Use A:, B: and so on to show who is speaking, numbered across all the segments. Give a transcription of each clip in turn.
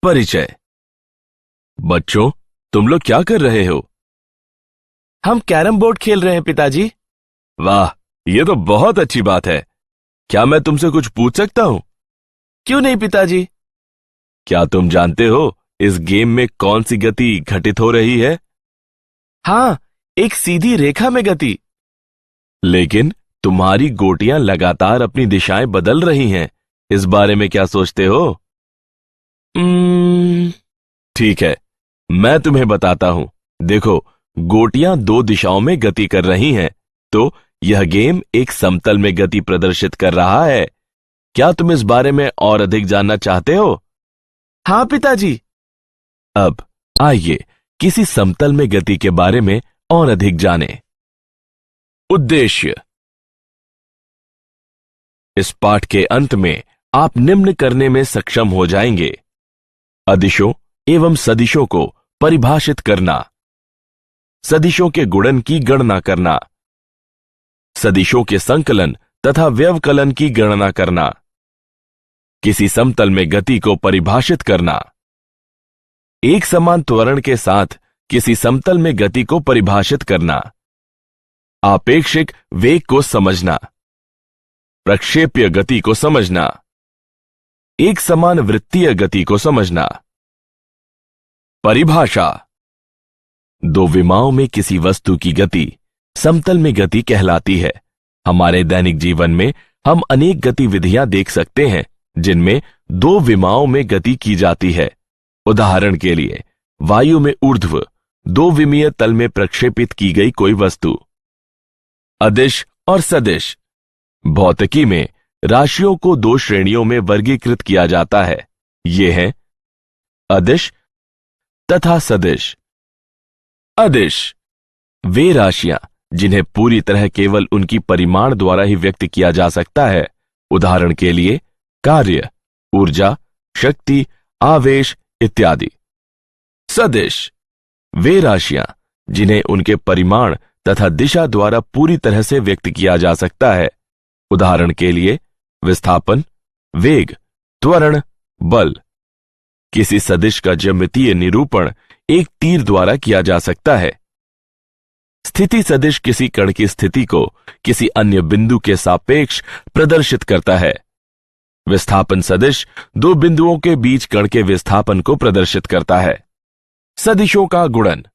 A: परिचय। बच्चों, तुम लोग क्या कर रहे हो?
B: हम कैरम बोर्ड खेल रहे हैं पिताजी।
A: वाह, ये तो बहुत अच्छी बात है। क्या मैं तुमसे कुछ पूछ सकता हूं?
B: क्यों नहीं पिताजी।
A: क्या तुम जानते हो इस गेम में कौन सी गति घटित हो रही है?
B: हाँ, एक सीधी रेखा में गति।
A: लेकिन तुम्हारी गोटियां लगातार अपनी दिशाएं बदल रही हैं। इस बारे में क्या सोचते हो? ठीक है, मैं तुम्हें बताता हूं। देखो, गोटियां दो दिशाओं में गति कर रही हैं, तो यह गेम एक समतल में गति प्रदर्शित कर रहा है। क्या तुम इस बारे में और अधिक जानना चाहते हो?
B: हाँ पिताजी।
A: अब आइए किसी समतल में गति के बारे में और अधिक जानें। उद्देश्य। इस पाठ के अंत में आप निम्न करने में सक्षम हो जाएंगे: अदिशों एवं सदिशों को परिभाषित करना, सदिशों के गुणन की गणना करना, सदिशों के संकलन तथा व्यवकलन की गणना करना, किसी समतल में गति को परिभाषित करना, एक समान त्वरण के साथ किसी समतल में गति को परिभाषित करना, आपेक्षिक वेग को समझना, प्रक्षेप्य गति को समझना, एक समान वृत्तीय गति को समझना। परिभाषा। दो विमाओं में किसी वस्तु की गति समतल में गति कहलाती है। हमारे दैनिक जीवन में हम अनेक गतिविधियां देख सकते हैं जिनमें दो विमाओं में गति की जाती है। उदाहरण के लिए, वायु में ऊर्ध्व दो विमीय तल में प्रक्षेपित की गई कोई वस्तु। अदिश और सदिश। भौतिकी में राशियों को दो श्रेणियों में वर्गीकृत किया जाता है। ये हैं अदिश तथा सदिश। अदिश वे राशियां जिन्हें पूरी तरह केवल उनकी परिमाण द्वारा ही व्यक्त किया जा सकता है। उदाहरण के लिए, कार्य, ऊर्जा, शक्ति, आवेश इत्यादि। सदिश वे राशियां जिन्हें उनके परिमाण तथा दिशा द्वारा पूरी तरह से व्यक्त किया जा सकता है। उदाहरण के लिए, विस्थापन, वेग, त्वरण, बल। किसी सदिश का ज्यामितीय निरूपण एक तीर द्वारा किया जा सकता है। स्थिति सदिश किसी कण की स्थिति को किसी अन्य बिंदु के सापेक्ष प्रदर्शित करता है। विस्थापन सदिश दो बिंदुओं के बीच कण के विस्थापन को प्रदर्शित करता है। सदिशों का गुणन।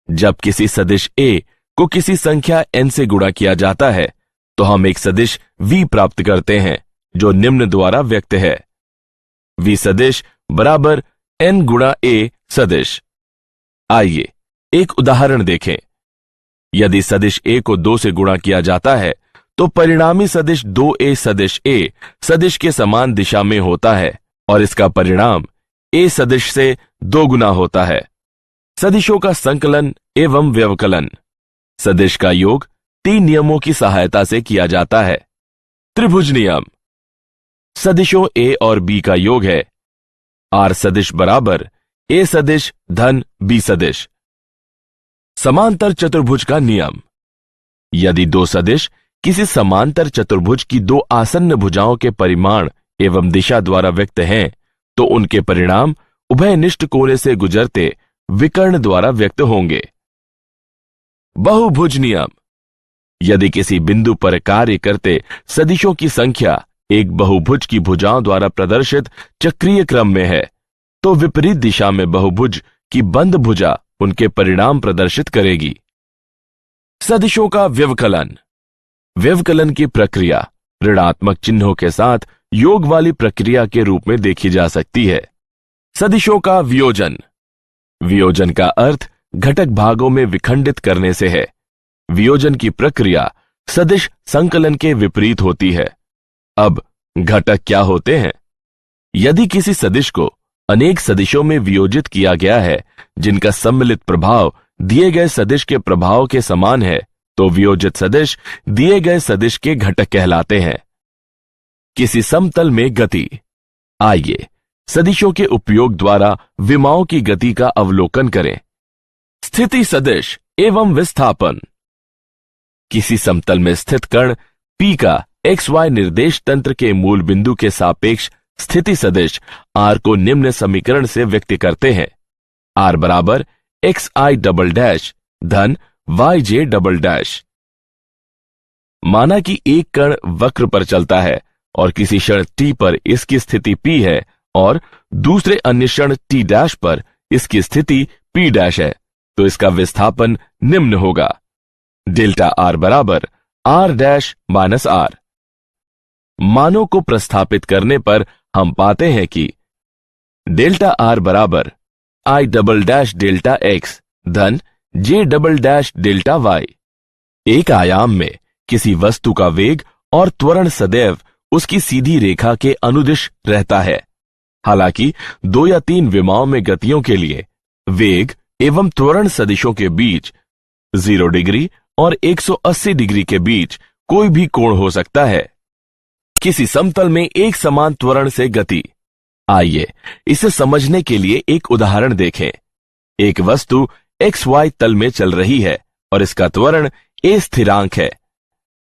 A: जब किसी सदिश a को किसी संख्या n से गुणा किया जाता है तो हम एक सदिश v प्राप्त करते हैं जो निम्न द्वारा व्यक्त है: v सदिश बराबर n गुणा a सदिश। आइए एक उदाहरण देखें। यदि सदिश a को 2 से गुणा किया जाता है तो परिणामी सदिश 2a सदिश a सदिश के समान दिशा में होता है और इसका परिणाम a सदिश से 2 गुना होता है। सदिशों का संकलन एवं व्यवकलन। सदिश का योग 3 नियमों की सहायता से किया जाता है। त्रिभुज नियम। सदिशों a और b का योग है r सदिश बराबर a सदिश धन b सदिश। समांतर चतुर्भुज का नियम। यदि दो सदिश किसी समांतर चतुर्भुज की दो आसन्न भुजाओं के परिमाण एवं दिशा द्वारा व्यक्त हैं तो उनके परिणाम उभयनिष्ठ कोने से गुजरते विकर्ण द्वारा व्यक्त होंगे। बहुभुज नियम। यदि किसी बिंदु पर कार्य करते सदिशों की संख्या एक बहुभुज की भुजाओं द्वारा प्रदर्शित चक्रीय क्रम में है तो विपरीत दिशा में बहुभुज की बंद भुजा उनके परिणाम प्रदर्शित करेगी। सदिशों का व्यवकलन। व्यवकलन की प्रक्रिया ऋणात्मक चिन्हों के साथ योग वाली प्रक्रिया के रूप में देखी जा सकती है। सदिशों का वियोजन। वियोजन का अर्थ घटक भागों में विखंडित करने से है। वियोजन की प्रक्रिया सदिश संकलन के विपरीत होती है। अब घटक क्या होते हैं? यदि किसी सदिश को अनेक सदिशों में वियोजित किया गया है जिनका सम्मिलित प्रभाव दिए गए सदिश के प्रभाव के समान है तो वियोजित सदिश दिए गए सदिश के घटक कहलाते हैं। किसी समतल में गति। आइए सदिशों के उपयोग द्वारा विमाओं की गति का अवलोकन करें। स्थिति सदिश एवं विस्थापन। किसी समतल में स्थित कण P का XY निर्देश तंत्र के मूल बिंदु के सापेक्ष स्थिति सदिश आर को निम्न समीकरण से व्यक्त करते हैं। आर बराबर एक्स आई डबल डैश धन वाई जे डबल डैश। माना कि एक कण वक्र पर चलता है और किसी क्षण t पर इसकी स्थिति p है और दूसरे अन्य क्षण t डैश पर इसकी स्थिति p डैश है, तो इसका विस्थापन निम्न होगा। डेल्टा आर बराबर r डैश माइनस आर। मानों को प्रतिस्थापित करने पर हम पाते हैं कि डेल्टा आर बराबर I double dash delta x धन जे डबल डैश डेल्टा वाई। एक आयाम में किसी वस्तु का वेग और त्वरण सदैव उसकी सीधी रेखा के अनुदिश रहता है। हालांकि 2 या 3 विमाओं में गतियों के लिए वेग एवं त्वरण सदिशों के बीच 0 डिग्री और 180 डिग्री के बीच कोई भी कोण हो सकता है। किसी समतल में एक समान त्वरण से गति। आइए इसे समझने के लिए एक उदाहरण देखें। एक वस्तु XY तल में चल रही है और इसका त्वरण a स्थिरांक है।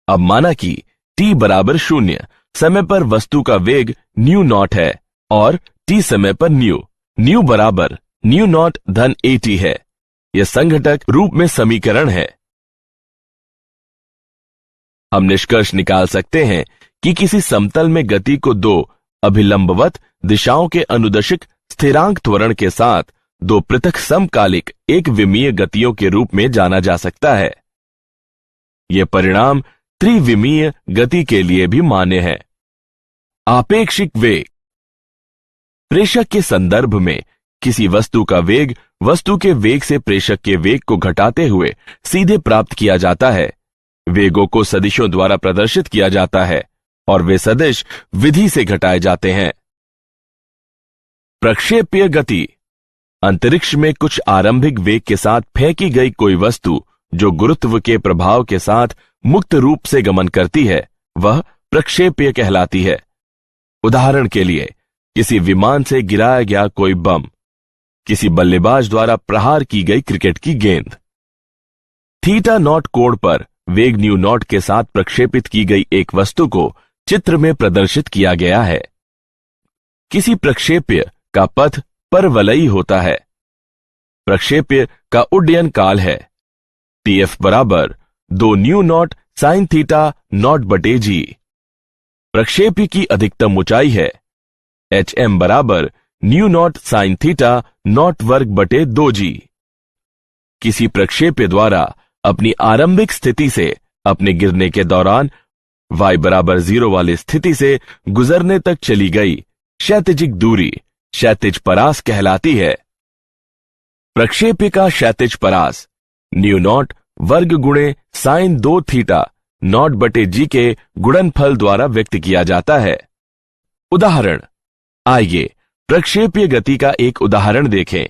A: अब माना कि t बराबर 0 समय पर वस्तु का वेग न्यू नॉट है और t समय पर न्यू बराबर न्यू नॉट धन at है। यह संघटक रूप में समीकरण है। हम निष्कर्ष निकाल सकते हैं कि किसी समतल में गति को 2 अभिलंबवत दिशाओं के अनुदिश स्थिरांक त्वरण के साथ 2 पृथक समकालिक एक विमीय गतियों के रूप में जाना जा सकता है। यह परिणाम त्रिविमीय गति के लिए भी मान्य है। आपेक्षिक वेग। प्रेषक के संदर्भ में किसी वस्तु का वेग वस्तु के वेग से प्रेषक के वेग को घटाते हुए सीधे प्राप्त किया जाता है। वेगों को सदिशों द्वारा प्रदर्शित किया जाता है और वे सदिश विधि से घटाए जाते हैं। प्रक्षेपीय गति। अंतरिक्ष में कुछ आरंभिक वेग के साथ फेंकी गई कोई वस्तु जो गुरुत्व के प्रभाव के साथ मुक्त रूप से गमन करती है, वह प्रक्षेपीय कहलाती है। उदाहरण के लिए किसी विमान से गिराया गया कोई बम, किसी बल्लेबाज द्वारा प्रहार की गई क्रिकेट की गेंद। थीटा नॉट कोण पर वेग न्यू नॉट के साथ प्रक्षेपित की गई एक वस्तु को चित्र में प्रदर्शित किया गया है। किसी प्रक्षेप्य का पथ परवलयी होता है। प्रक्षेप्य का उड्डयन काल है TF बराबर 2 new not sine theta naught बटे जी। प्रक्षेप्य की अधिकतम ऊंचाई है HM बराबर new not sine theta naught वर्ग बटे 2g। किसी प्रक्षेप्य द्वारा अपनी आरंभिक स्थिति से अपने गिरने के दौरान y बराबर 0 वाली स्थिति से गुजरने तक चली गई क्षैतिजिक दूरी क्षैतिज परास कहलाती है। प्रक्षेप्य का क्षैतिज परास न्यू नॉट वर्ग गुणे साइन 2 थीटा नॉट बटे जी के गुणनफल द्वारा व्यक्त किया जाता है। उदाहरण। आइए प्रक्षेप्य गति का एक उदाहरण देखें।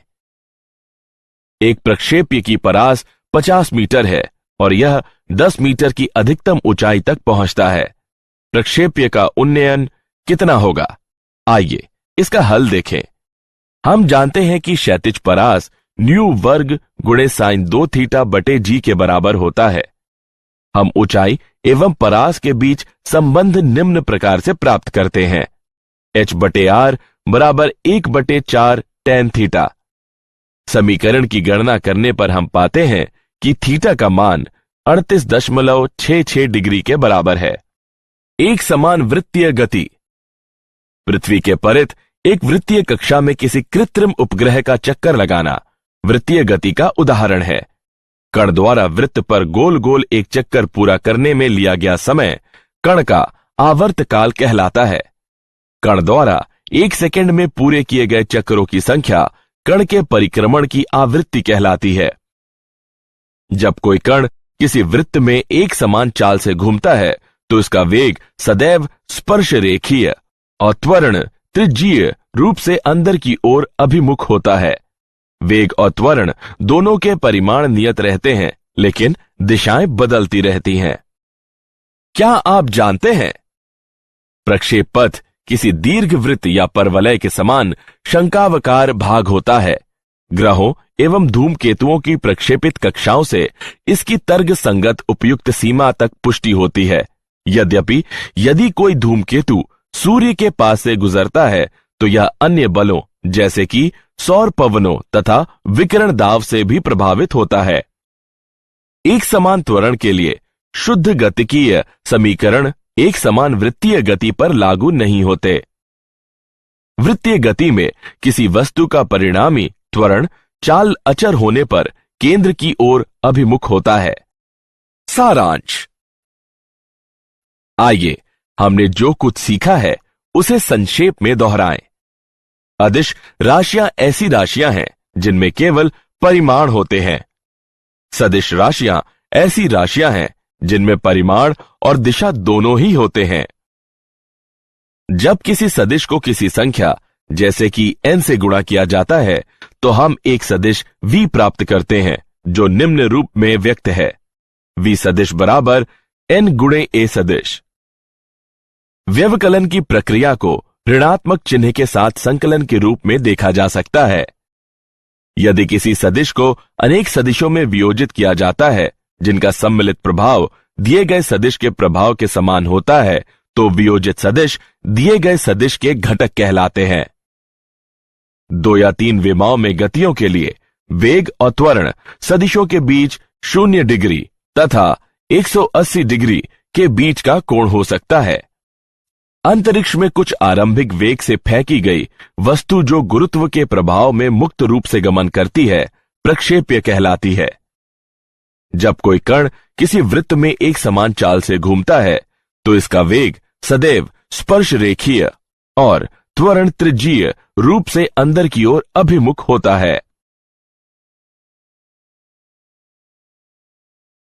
A: एक प्रक्षेप्य की परास 50 मीटर है और यह 10 मीटर की अधिकतम ऊंचाई तक पहुंचता है। प्रक्षेप्य का उन्नयन कितना होगा? आइए इसका हल देखें। हम जानते हैं कि क्षैतिज परास न्यू वर्ग गुणे साइन 2 थीटा बटे जी के बराबर होता है। हम ऊंचाई एवं परास के बीच संबंध निम्न प्रकार से प्राप्त करते हैं। h बटे आर बराबर 1 बटे 4 tan थीटा। समीकरण की गणना करने पर हम पाते हैं कि थीटा का मान 38.66 डिग्री के बराबर है। एक समान वृत्तीय गति। पृथ्वी के परित एक वृत्तीय कक्षा में किसी कृत्रिम उपग्रह का चक्कर लगाना वृत्तीय गति का उदाहरण है। कण द्वारा वृत्त पर गोल गोल एक चक्कर पूरा करने में लिया गया समय कण का आवर्त काल कहलाता है। कण द्वारा 1 सेकंड में पूरे किए गए चक्रों की संख्या कण के परिक्रमण की आवृत्ति कहलाती है। जब कोई कण किसी वृत्त में एक समान चाल से घूमता है तो इसका वेग सदैव स्पर्श रेखीय और त्वरण त्रिज्यीय रूप से अंदर की ओर अभिमुख होता है। वेग और त्वरण दोनों के परिमाण नियत रहते हैं, लेकिन दिशाएं बदलती रहती हैं। क्या आप जानते हैं प्रक्षेप पथ किसी दीर्घवृत्त या परवलय के समान शंकावकार भाग होता है। ग्रहों एवं धूमकेतुओं की प्रक्षेपित कक्षाओं से इसकी तर्क संगत उपयुक्त सीमा तक पुष्टि होती है। यद्यपि यदि कोई धूमकेतु सूर्य के पास से गुजरता है तो यह अन्य बलों जैसे कि सौर पवनों तथा विकिरण दाब से भी प्रभावित होता है। एक समान त्वरण के लिए शुद्ध गतिकीय समीकरण एक समान वृत्तीय गति पर लागू नहीं होते। वृत्तीय गति में किसी वस्तु का परिणामी त्वरण चाल अचर होने पर केंद्र की ओर अभिमुख होता है। सारांश। आइए हमने जो कुछ सीखा है उसे संक्षेप में दोहराएं। अदिश राशियां ऐसी राशियां हैं जिनमें केवल परिमाण होते हैं। सदिश राशियां ऐसी राशियां हैं जिनमें परिमाण और दिशा दोनों ही होते हैं। जब किसी सदिश को किसी संख्या जैसे कि n से गुणा किया जाता है तो हम एक सदिश v प्राप्त करते हैं जो निम्न रूप में व्यक्त है। v सदिश बराबर n गुणे a सदिश। व्यवकलन की प्रक्रिया को ऋणात्मक चिन्ह के साथ संकलन के रूप में देखा जा सकता है। यदि किसी सदिश को अनेक सदिशों में वियोजित किया जाता है जिनका सम्मिलित प्रभाव दिए गए सदिश के प्रभाव के समान होता है तो वियोजित सदिश दिए गए सदिश के घटक कहलाते हैं। 2 या 3 विमाओं में गतियों के लिए वेग और त्वरण सदिशों के बीच 0 डिग्री तथा 180 डिग्री के बीच का कोण हो सकता है। अंतरिक्ष में कुछ आरंभिक वेग से फेंकी गई वस्तु जो गुरुत्व के प्रभाव में मुक्त रूप से गमन करती है प्रक्षेप्य कहलाती है। जब कोई कण किसी वृत्त में एक समान चाल से घूमता है तो इसका वेग सदैव स्पर्श रेखीय और त्वरण त्रिज्यीय रूप से अंदर की ओर अभिमुख होता है।